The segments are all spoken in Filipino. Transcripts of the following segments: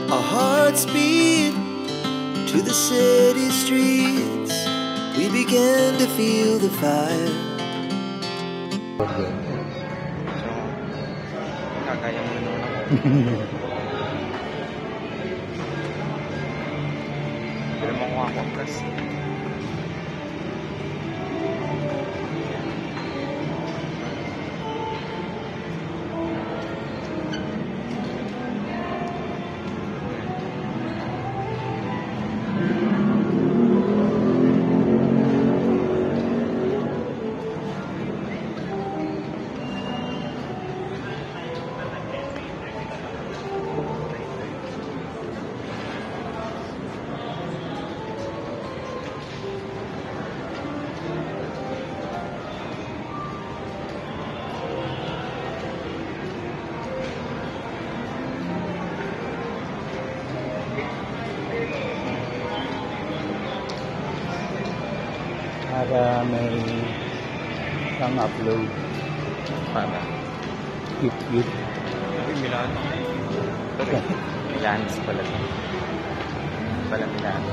Our hearts beat to the city streets. We began to feel the fire. So, kagaya mo naman ako. Hindi naman ko ako plus. Para may pang-upload. Para? Cute. Ay, Milano. Okay. Milanos pala. Pala Milano.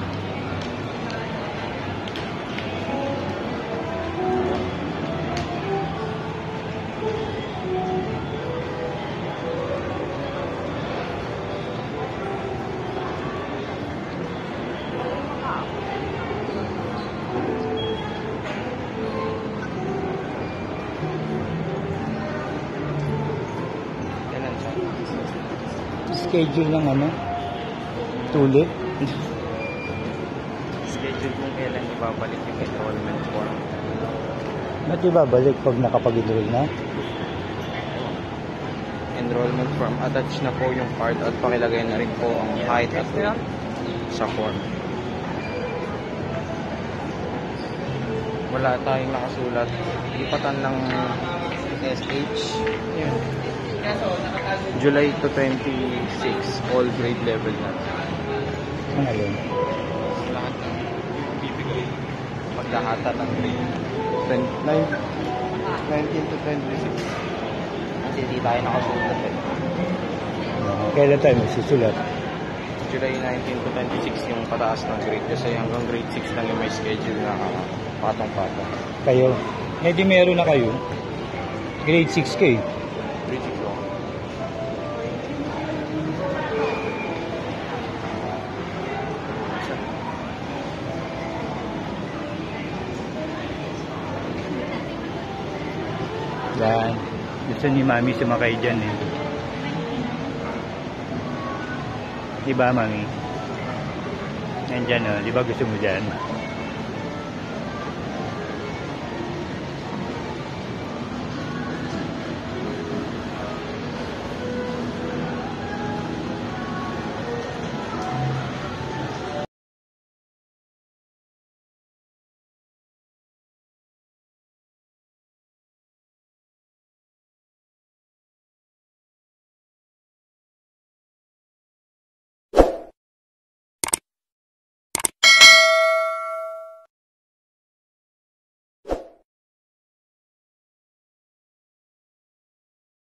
Schedule ng ano? Tulip? Schedule kung kailan ibabalik yung enrollment form. Ba't ibabalik pag nakapag-enroll na? Enrollment form. Attach na po yung card at pakilagay na rin po ang height at weight sa form. Wala tayong nakasulat. Lipatan ng SH. Yun. July to 26, all grade level na. Ano yun? Lahat ng bibigay. Paglahatan ng grade. 19 to 26. Kasi di tayo nakasulat eh. Kailan tayo magsusulat? July 19 to 26 yung pataas ng grade. Kasi hanggang grade 6 lang yung may schedule na patong-patong. Kayo? Eh di meron na kayo. Grade 6 kayo. Grade 6 lang. Yan. Gusto ni Mami sumakay dyan eh. Diba Mami? Nandyan o. Diba gusto mo dyan?